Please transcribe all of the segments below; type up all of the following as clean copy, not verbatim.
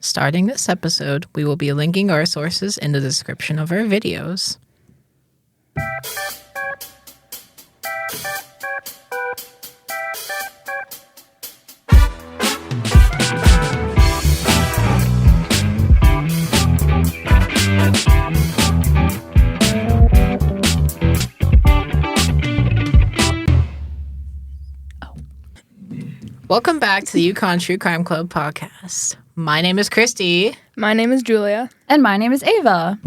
Starting this episode, we will be linking our sources in the description of our videos. Welcome back to the UConn True Crime Club podcast. My name is Christi. My name is Julia. And my name is Ava.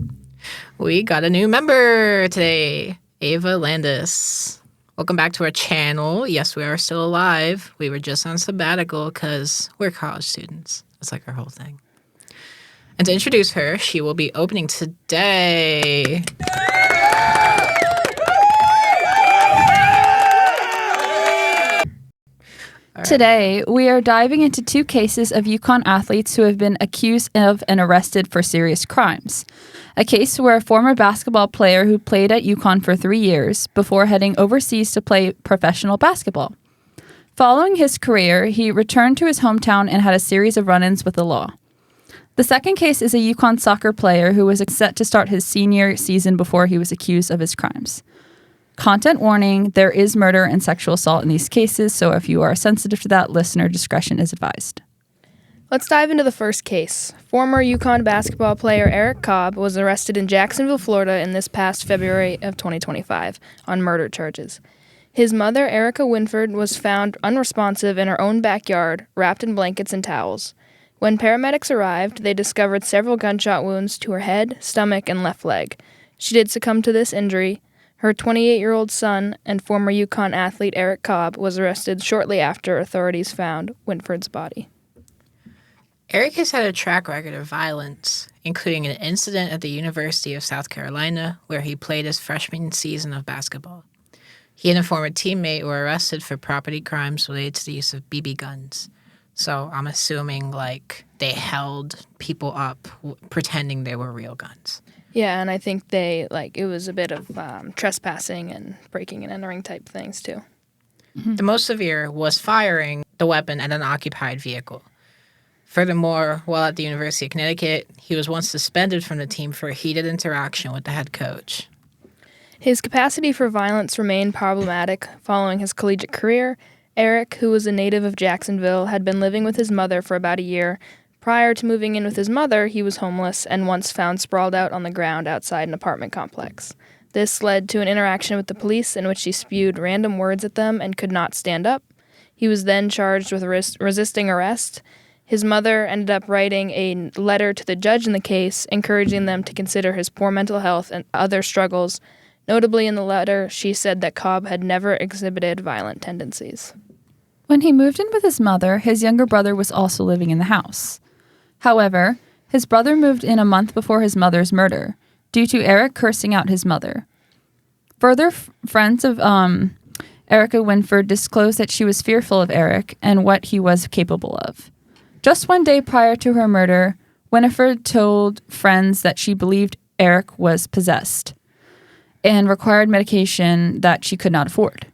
We got a new member today, Ava Landis. Welcome back to our channel. Yes, we are still alive. We were just on sabbatical because we're college students. That's like our whole thing. And to introduce her, she will be opening today. Today, we are diving into two cases of UConn athletes who have been accused of and arrested for serious crimes. A case where a former basketball player who played at UConn for 3 years before heading overseas to play professional basketball. Following his career, he returned to his hometown and had a series of run-ins with the law. The second case is a UConn soccer player who was set to start his senior season before he was accused of his crimes. Content warning, there is murder and sexual assault in these cases, so if you are sensitive to that, listener discretion is advised. Let's dive into the first case. Former UConn basketball player Eric Cobb was arrested in Jacksonville, Florida in this past February of 2025 on murder charges. His mother, Erica Winford, was found unresponsive in her own backyard, wrapped in blankets and towels. When paramedics arrived, they discovered several gunshot wounds to her head, stomach, and left leg. She did succumb to this injury. Her 28-year-old son and former UConn athlete Eric Cobb was arrested shortly after authorities found Winford's body. Eric has had a track record of violence, including an incident at the University of South Carolina where he played his freshman season of basketball. He and a former teammate were arrested for property crimes related to the use of BB guns. So I'm assuming, they held people up pretending they were real guns. Yeah, and I think it was a bit of trespassing and breaking and entering type things, too. Mm-hmm. The most severe was firing the weapon at an occupied vehicle. Furthermore, while at the University of Connecticut, he was once suspended from the team for a heated interaction with the head coach. His capacity for violence remained problematic following his collegiate career. Eric, who was a native of Jacksonville, had been living with his mother for about a year. Prior to moving in with his mother, he was homeless and once found sprawled out on the ground outside an apartment complex. This led to an interaction with the police in which he spewed random words at them and could not stand up. He was then charged with resisting arrest. His mother ended up writing a letter to the judge in the case, encouraging them to consider his poor mental health and other struggles. Notably in the letter, she said that Cobb had never exhibited violent tendencies. When he moved in with his mother, his younger brother was also living in the house. However, his brother moved in a month before his mother's murder, due to Eric cursing out his mother. Further, friends of Erica Winford disclosed that she was fearful of Eric and what he was capable of. Just one day prior to her murder, Winford told friends that she believed Eric was possessed and required medication that she could not afford.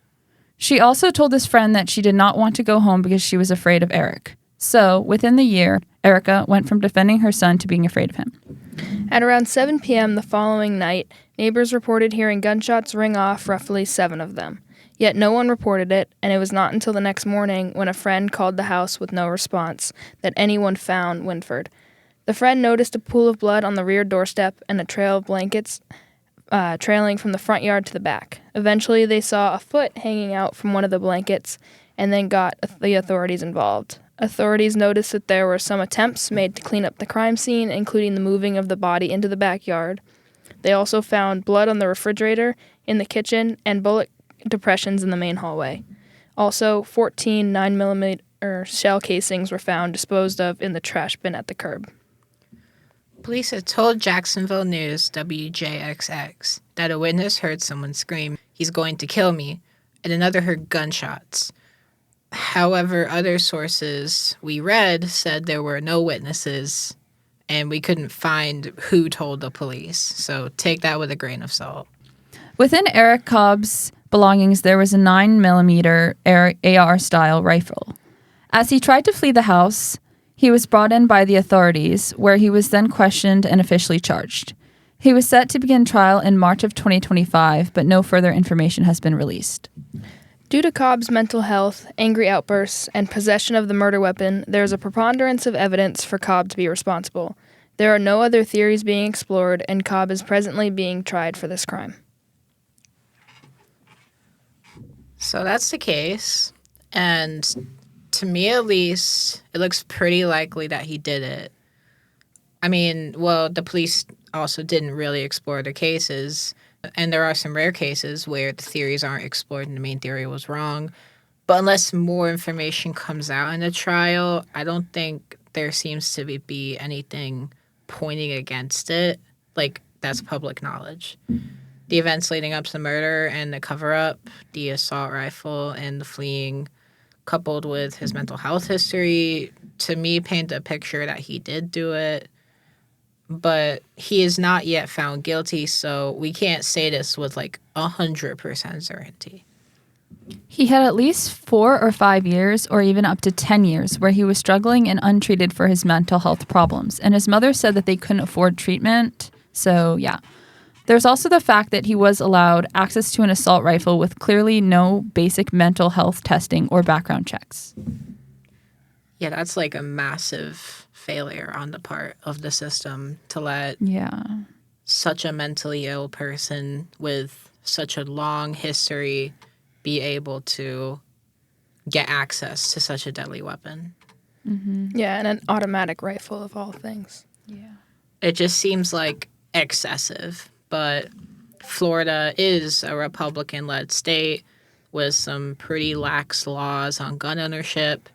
She also told this friend that she did not want to go home because she was afraid of Eric. So, within the year, Erica went from defending her son to being afraid of him. At around 7 p.m. the following night, neighbors reported hearing gunshots ring off, roughly 7 of them. Yet no one reported it, and it was not until the next morning when a friend called the house with no response that anyone found Winford. The friend noticed a pool of blood on the rear doorstep and a trail of blankets trailing from the front yard to the back. Eventually, they saw a foot hanging out from one of the blankets and then got the authorities involved. Authorities noticed that there were some attempts made to clean up the crime scene, including the moving of the body into the backyard. They also found blood on the refrigerator, in the kitchen, and bullet depressions in the main hallway. Also, 14 9mm shell casings were found disposed of in the trash bin at the curb. Police had told Jacksonville News WJXX that a witness heard someone scream, "He's going to kill me," and another heard gunshots. However, other sources we read said there were no witnesses, and we couldn't find who told the police. So take that with a grain of salt. Within Eric Cobb's belongings, there was a 9mm AR-style rifle. As he tried to flee the house, He was brought in by the authorities, where he was then questioned and officially charged. He was set to begin trial in March of 2025, but no further information has been released. Due to Cobb's mental health, angry outbursts, and possession of the murder weapon, there is a preponderance of evidence for Cobb to be responsible. There are no other theories being explored, and Cobb is presently being tried for this crime. So that's the case. And to me, at least, it looks pretty likely that he did it. I mean, well, the police also didn't really explore the cases. And there are some rare cases where the theories aren't explored and the main theory was wrong. But unless more information comes out in the trial, I don't think there seems to be anything pointing against it. Like, that's public knowledge. The events leading up to the murder and the cover-up, the assault rifle and the fleeing, coupled with his mental health history, to me paint a picture that he did do it. But he is not yet found guilty, so we can't say this with 100% certainty. He had at least 4 or 5 years, or even up to 10 years, where he was struggling and untreated for his mental health problems, and his mother said that they couldn't afford treatment, so yeah. There's also the fact that he was allowed access to an assault rifle with clearly no basic mental health testing or background checks. Yeah, that's a massive failure on the part of the system to let such a mentally ill person with such a long history be able to get access to such a deadly weapon. Mm-hmm. Yeah, and an automatic rifle of all things. Yeah. It just seems excessive. But Florida is a Republican-led state with some pretty lax laws on gun ownership.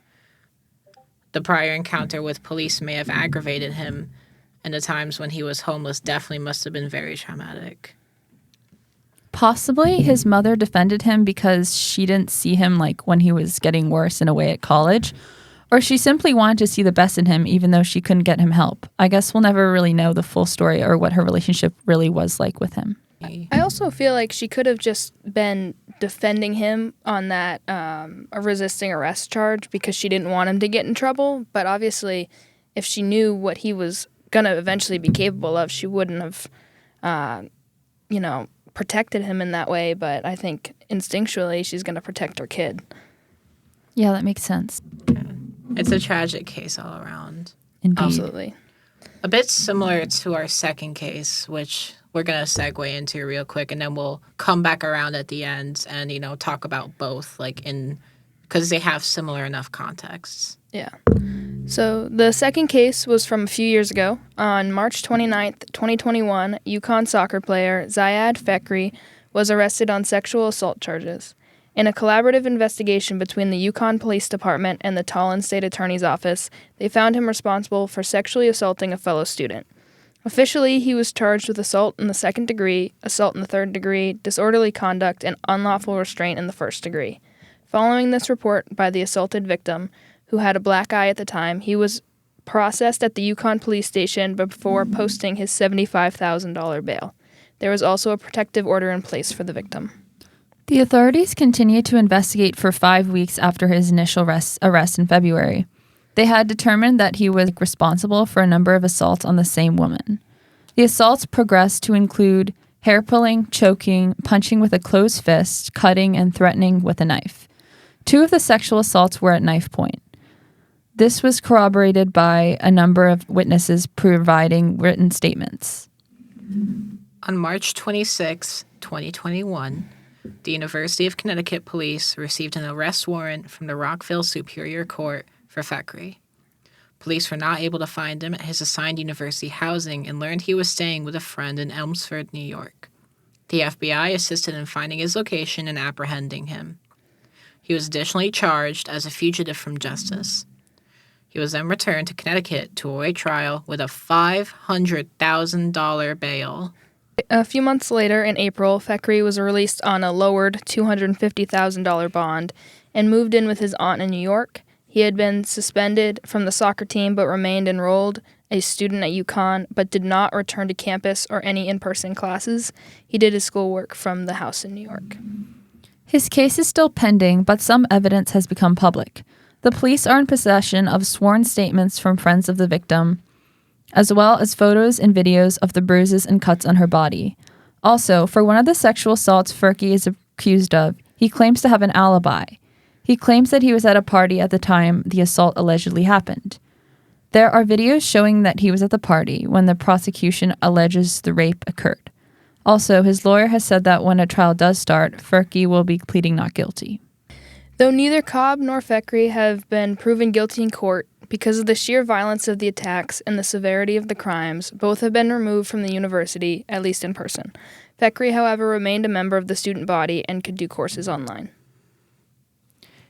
The prior encounter with police may have aggravated him, and the times when he was homeless definitely must have been very traumatic. Possibly his mother defended him because she didn't see him when he was getting worse in a way at college, or she simply wanted to see the best in him even though she couldn't get him help. I guess we'll never really know the full story or what her relationship really was like with him. I also feel like she could have just been defending him on that a resisting arrest charge because she didn't want him to get in trouble. But obviously, if she knew what he was going to eventually be capable of, she wouldn't have, protected him in that way. But I think instinctually she's going to protect her kid. Yeah, that makes sense. Yeah. It's a tragic case all around. Indeed. Absolutely. A bit similar to our second case, which we're going to segue into real quick, and then we'll come back around at the end and, talk about both, because they have similar enough contexts. Yeah. So the second case was from a few years ago. On March 29th, 2021, UConn soccer player Ziad Fekri was arrested on sexual assault charges. In a collaborative investigation between the UConn Police Department and the Tallinn State Attorney's Office, they found him responsible for sexually assaulting a fellow student. Officially, he was charged with assault in the second degree, assault in the third degree, disorderly conduct, and unlawful restraint in the first degree. Following this report by the assaulted victim, who had a black eye at the time, he was processed at the UConn police station before posting his $75,000 bail. There was also a protective order in place for the victim. The authorities continued to investigate for 5 weeks after his initial arrest in February. They had determined that he was responsible for a number of assaults on the same woman. The assaults progressed to include hair pulling, choking, punching with a closed fist, cutting, and threatening with a knife. 2 of the sexual assaults were at knife point. This was corroborated by a number of witnesses providing written statements. On March 26, 2021, the University of Connecticut police received an arrest warrant from the Rockville Superior Court for Fekri. Police were not able to find him at his assigned university housing and learned he was staying with a friend in Elmsford, New York. The FBI assisted in finding his location and apprehending him. He was additionally charged as a fugitive from justice. He was then returned to Connecticut to await trial with a $500,000 bail. A few months later, in April, Fekri was released on a lowered $250,000 bond and moved in with his aunt in New York. He had been suspended from the soccer team but remained enrolled, a student at UConn, but did not return to campus or any in-person classes. He did his schoolwork from the house in New York. His case is still pending, but some evidence has become public. The police are in possession of sworn statements from friends of the victim, as well as photos and videos of the bruises and cuts on her body. Also, for one of the sexual assaults Furky is accused of, he claims to have an alibi. He claims that he was at a party at the time the assault allegedly happened. There are videos showing that he was at the party when the prosecution alleges the rape occurred. Also, his lawyer has said that when a trial does start, Furky will be pleading not guilty. Though neither Cobb nor Feckery have been proven guilty in court, because of the sheer violence of the attacks and the severity of the crimes, both have been removed from the university, at least in person. Feckery, however, remained a member of the student body and could do courses online.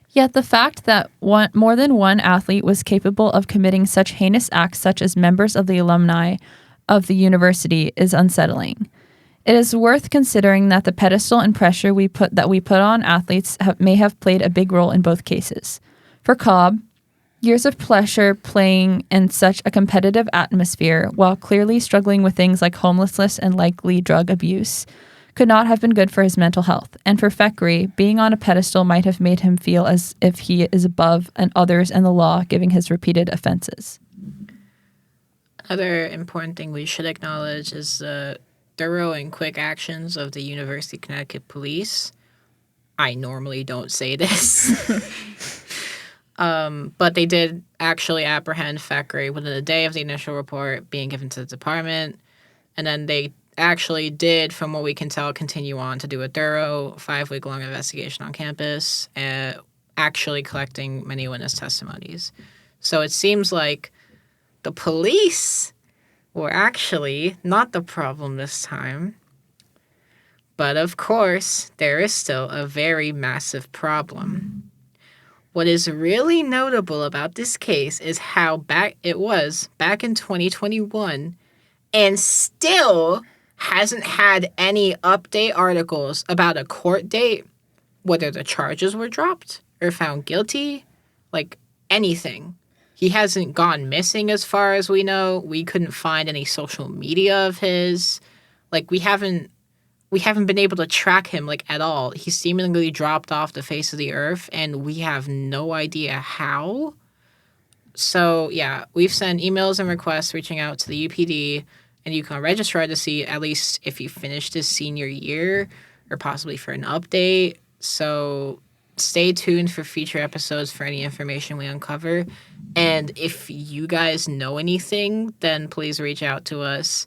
Yet the fact that more than one athlete was capable of committing such heinous acts such as members of the alumni of the university is unsettling. It is worth considering that the pedestal and pressure we put on athletes may have played a big role in both cases. For Cobb, years of pleasure playing in such a competitive atmosphere while clearly struggling with things like homelessness and likely drug abuse could not have been good for his mental health. And for Feckery, being on a pedestal might have made him feel as if he is above others and the law, given his repeated offenses. Another important thing we should acknowledge is the thorough and quick actions of the University of Connecticut Police. I normally don't say this. But they did actually apprehend Feckery within a day of the initial report being given to the department. And then they actually did, from what we can tell, continue on to do a thorough 5-week-long investigation on campus, actually collecting many witness testimonies. So it seems like the police were actually not the problem this time. But of course, there is still a very massive problem. What is really notable about this case is how back in 2021 and still hasn't had any update articles about a court date, whether the charges were dropped or found guilty, like anything. He hasn't gone missing as far as we know. We couldn't find any social media of his. Like, we haven't been able to track him, like, at all. He seemingly dropped off the face of the earth, and we have no idea how. So, yeah, we've sent emails and requests reaching out to the UPD and UConn registrar to see at least if he finished his senior year or possibly for an update. So stay tuned for future episodes for any information we uncover. And if you guys know anything, then please reach out to us.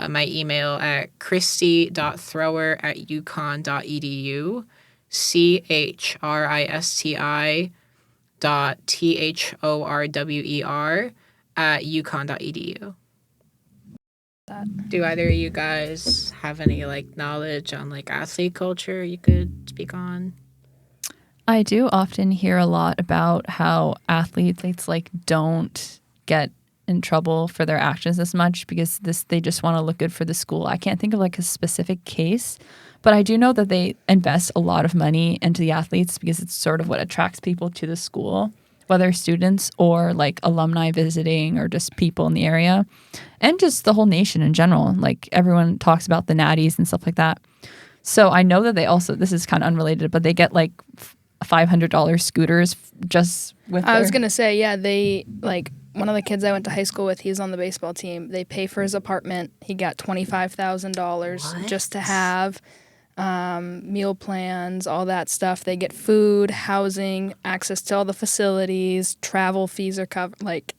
My email at christi.thrower@uconn.edu, christi.thorwer@uconn.edu. Do either of you guys have any, like, knowledge on, like, athlete culture you could speak on? I do often hear a lot about how athletes like don't get in trouble for their actions as much because they just want to look good for the school. I can't think of like a specific case, but I do know that they invest a lot of money into the athletes because it's sort of what attracts people to the school, whether students or like alumni visiting or just people in the area and just the whole nation in general. Like everyone talks about the natties and stuff like that. So I know that they also, this is kind of unrelated, but they get like $500 scooters just with I was going to say, yeah, they, like, one of the kids I went to high school with, he's on the baseball team. They pay for his apartment. He got $25,000 just to have meal plans, all that stuff. They get food, housing, access to all the facilities, travel fees are covered. Like,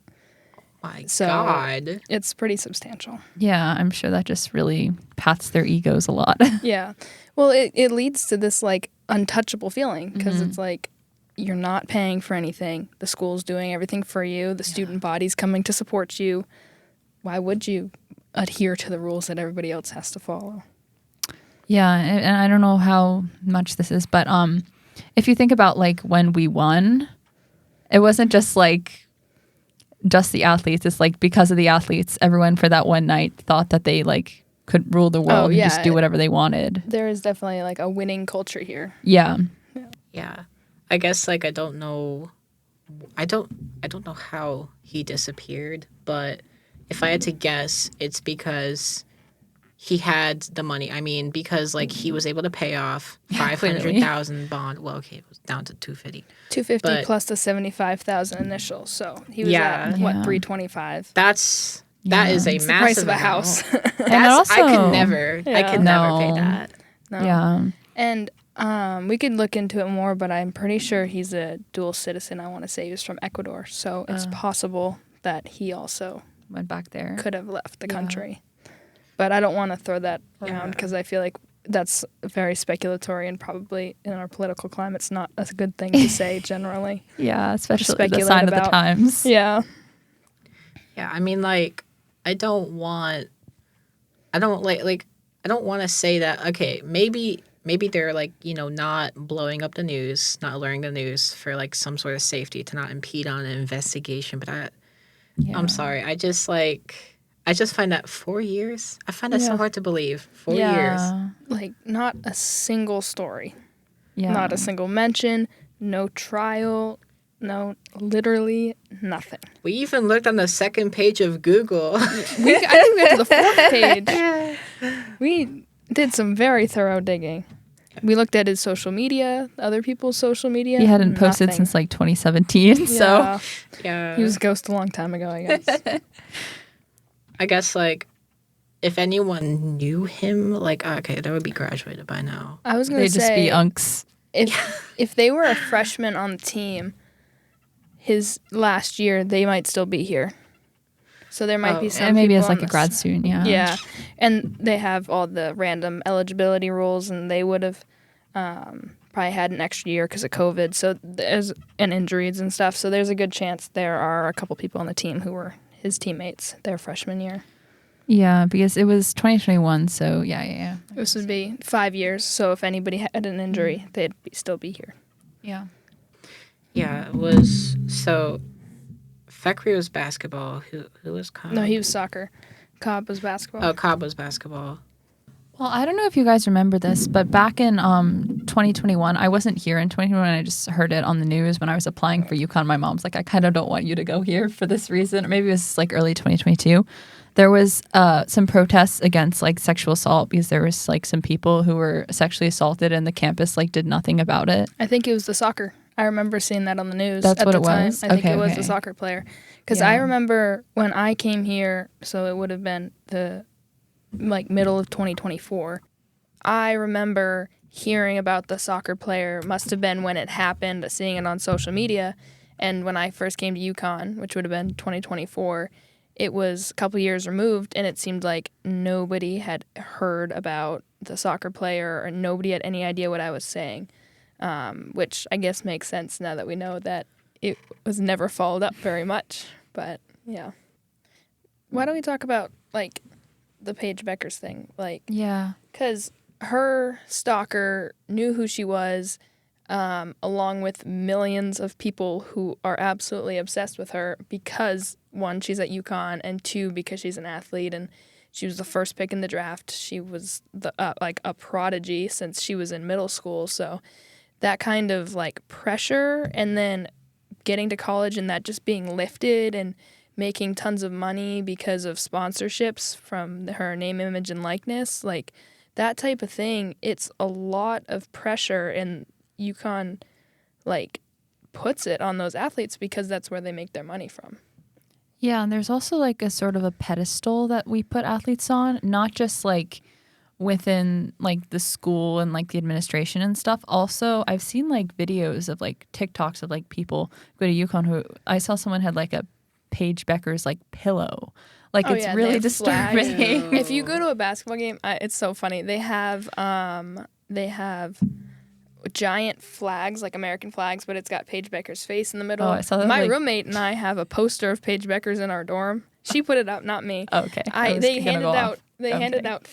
my God. It's pretty substantial. Yeah, I'm sure that just really pats their egos a lot. Yeah. Well, it leads to this, like, untouchable feeling because it's like you're not paying for anything. The school's doing everything for you. The student body's coming to support you. Why would you adhere to the rules that everybody else has to follow? Yeah, and I don't know how much this is, but if you think about like when we won, it wasn't just like just the athletes. It's like because of the athletes, everyone for that one night thought that they like could rule the world and just do whatever they wanted. There is definitely like a winning culture here. Yeah. Yeah. I guess like I don't know how he disappeared, but if I had to guess, it's because he had the money. I mean, because like he was able to pay off clearly. $500,000 bond. Well, okay, it was down to 250. 250 But- plus the 75,000 initial. So he was Yeah. at what, Yeah. 325. That is a It's the massive price of a amount. house. And I could also- never. I Yeah. could never pay No. that. No. Yeah. And we could look into it more, but I'm pretty sure he's a dual citizen. I want to say he was from Ecuador, so it's possible that he also Went back there. could have left the Yeah. country. But I don't want to throw that around Yeah. because I feel like that's very speculatory and probably in our political climate's not a good thing to say generally. Yeah, especially the speculate sign of the about. times. Yeah. Yeah, I mean, like, I don't want to say that. Okay, maybe they're like, not blowing up the news, not alerting the news for like some sort of safety to not impede on an investigation. But I'm sorry, I just find that 4 years. I find that so Yeah. hard to believe. 4 years. Like, not a single story, Yeah. not a single mention, no trial, no, literally nothing. We even looked on the second page of Google. I think we got to the fourth page. We did some very thorough digging. We looked at his social media, other people's social media. He hadn't posted nothing. since like 2017, so Yeah. Yeah, He was a ghost a long time ago, I guess. I guess like if anyone knew him, like okay, they would be graduated by now. I was going they'd to just say, be unks. if they were a freshman on the team, his last year, they might still be here. So there might be some And maybe people as like on a this- grad student, yeah. Yeah, and they have all the random eligibility rules, and they would have probably had an extra year because of COVID. So and injuries and stuff. So there's a good chance there are a couple people on the team who were his teammates their freshman year. Yeah, because it was 2021, so yeah. This would be 5 years. So if anybody had an injury, they'd still be here. Yeah. Yeah, it was so. Fekri was basketball. Who was Cobb? No, he was soccer. Cobb was basketball. Oh, Cobb was basketball. Well, I don't know if you guys remember this, but back in 2021, I wasn't here in 2021. I just heard it on the news when I was applying for UConn. My mom's like, I kind of don't want you to go here for this reason. Or maybe it was like early 2022. There was some protests against like sexual assault because there was like some people who were sexually assaulted and the campus like did nothing about it. I think it was the soccer. I remember seeing that on the news. That's at what the it time. was? I think Okay, it was okay. the soccer player. Because Yeah. I remember when I came here, so it would have been the middle of 2024. I remember hearing about the soccer player. Must have been when it happened, seeing it on social media. And when I first came to UConn, which would have been 2024, it was a couple years removed, and it seemed like nobody had heard about the soccer player, or nobody had any idea what I was saying. Which I guess makes sense now that we know that it was never followed up very much. But yeah, why don't we talk about like the Paige Beckers thing? Like, Yeah. because her stalker knew who she was, along with millions of people who are absolutely obsessed with her because, one, she's at UConn, and two, because she's an athlete and she was the first pick in the draft. She was like a prodigy since she was in middle school. So that kind of like pressure, and then getting to college and that just being lifted and making tons of money because of sponsorships from her name, image, and likeness, like that type of thing, it's a lot of pressure, and UConn like puts it on those athletes because that's where they make their money from. Yeah, and there's also like a sort of a pedestal that we put athletes on, not just like within like the school and like the administration and stuff. Also, I've seen like videos of like TikToks of like people go to UConn who I saw someone had like a Paige Becker's like pillow. Like Oh, it's yeah, they really have flags. disturbing. If you go to a basketball game, it's so funny. They have giant flags, like American flags, but it's got Paige Becker's face in the middle. Oh, I saw that, My like- roommate and I have a poster of Paige Becker's in our dorm. She put it up, not me. Okay. I was They gonna handed go out off. they Okay. handed out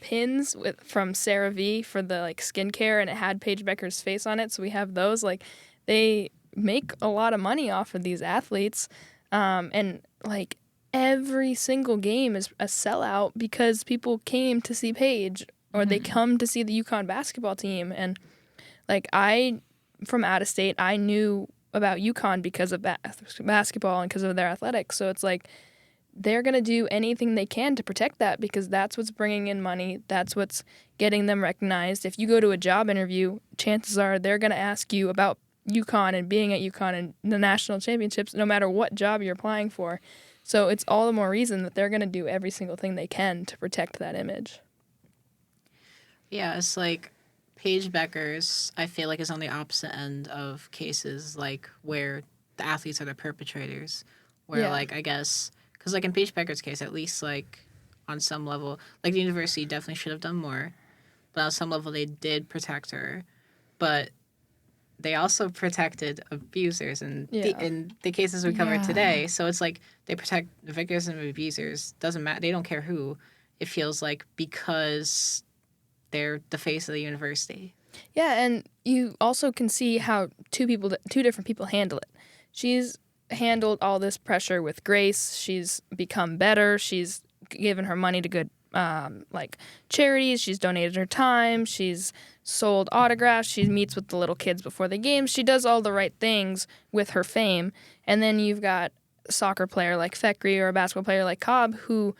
pins from CeraVe for the like skincare, and it had Paige Becker's face on it. So we have those. Like, they make a lot of money off of these athletes, and like every single game is a sellout because people came to see Paige, or they come to see the UConn basketball team. And like, from out of state, I knew about UConn because of basketball and because of their athletics. So it's like they're going to do anything they can to protect that because that's what's bringing in money. That's what's getting them recognized. If you go to a job interview, chances are they're going to ask you about UConn and being at UConn and the national championships, no matter what job you're applying for. So it's all the more reason that they're going to do every single thing they can to protect that image. Yeah, it's like Paige Becker's, I feel like, is on the opposite end of cases like where the athletes are the perpetrators. Where, Yeah. like, I guess, because, like, in Paige Becker's case, at least, like, on some level, like, the university definitely should have done more. But on some level, they did protect her. But they also protected abusers in the cases we covered today. So it's like they protect the victims and abusers. Doesn't matter. They don't care who. It feels like because they're the face of the university. Yeah, and you also can see how two different people handle it. She's handled all this pressure with grace. She's become better. She's given her money to good charities. She's donated her time. She's sold autographs. She meets with the little kids before the games. She does all the right things with her fame. And then you've got a soccer player like Fekri or a basketball player like Cobb who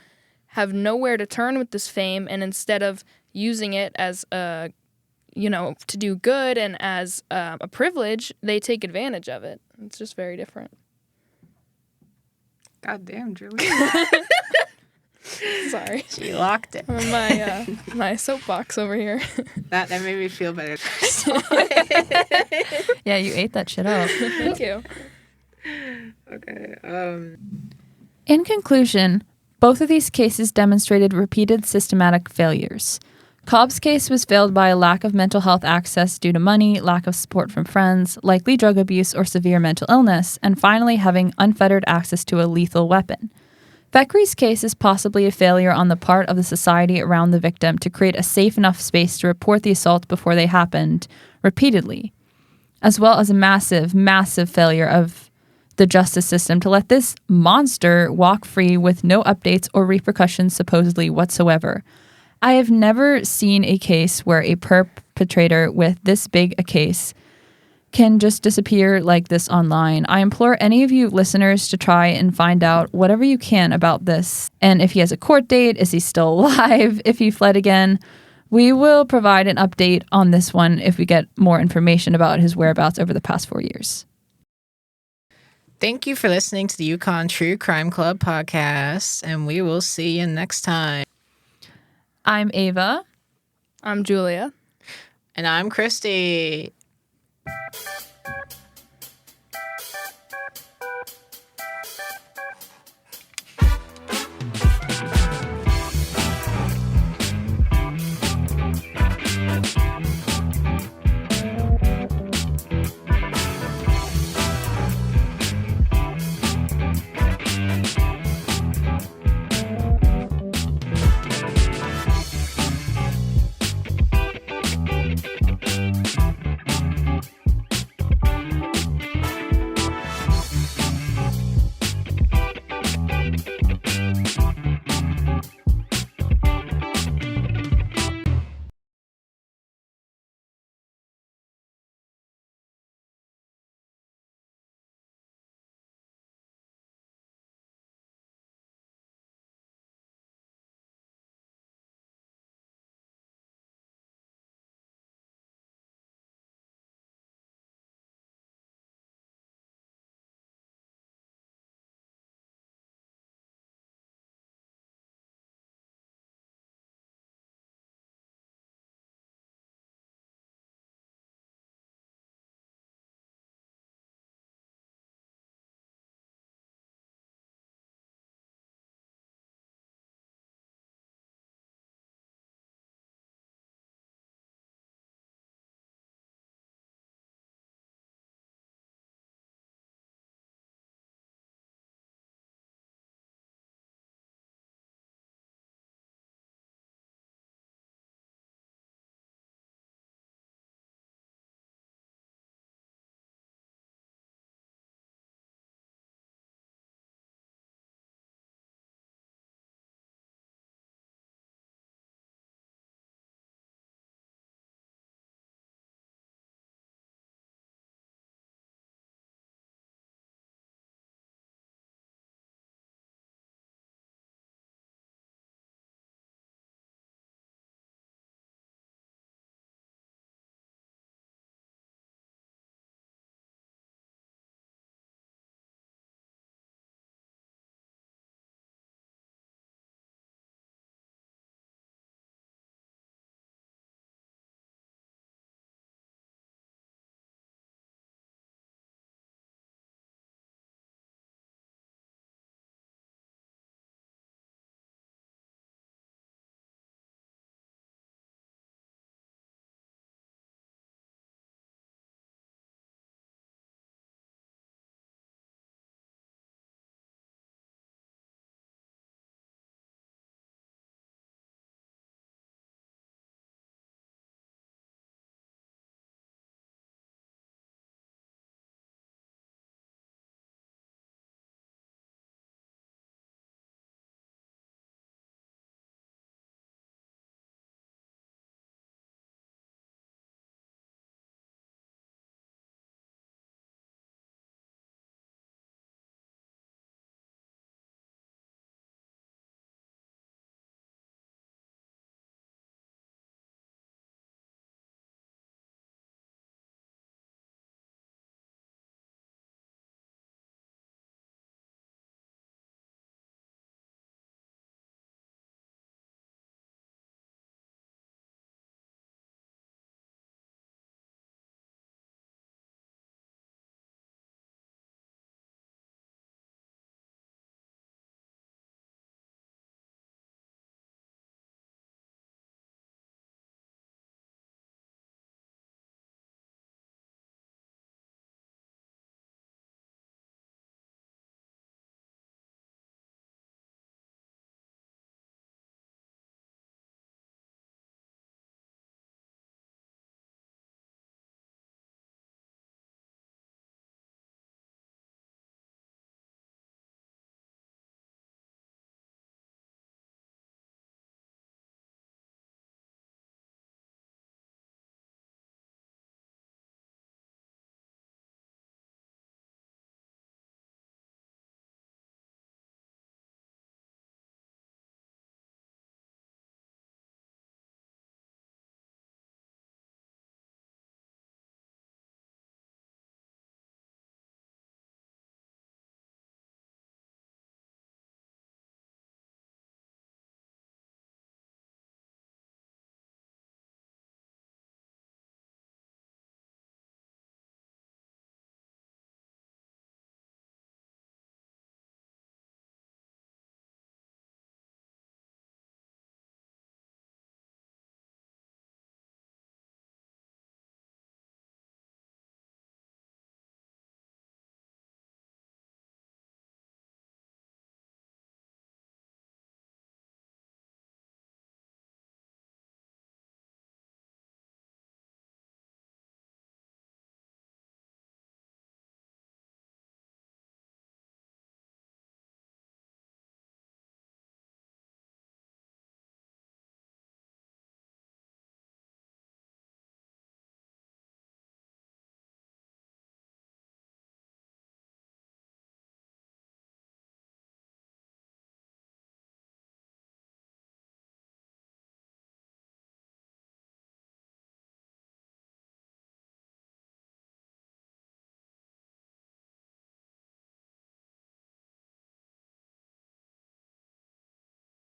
have nowhere to turn with this fame, and instead of using it as to do good and as a privilege, they take advantage of it. It's just very different. God damn, Julie. Sorry. She locked it. My soapbox over here. That made me feel better. Yeah, you ate that shit up. Thank you. Okay. In conclusion, both of these cases demonstrated repeated systematic failures. Cobb's case was failed by a lack of mental health access due to money, lack of support from friends, likely drug abuse or severe mental illness, and finally having unfettered access to a lethal weapon. Fekri's case is possibly a failure on the part of the society around the victim to create a safe enough space to report the assault before they happened repeatedly, as well as a massive, massive failure of the justice system to let this monster walk free with no updates or repercussions supposedly whatsoever. I have never seen a case where a perpetrator with this big a case can just disappear like this online. I implore any of you listeners to try and find out whatever you can about this. And if he has a court date, is he still alive? If he fled again? We will provide an update on this one if we get more information about his whereabouts over the past 4 years. Thank you for listening to the UConnTrue Crime Club podcast, and we will see you next time. I'm Ava. I'm Julia. And I'm Christi.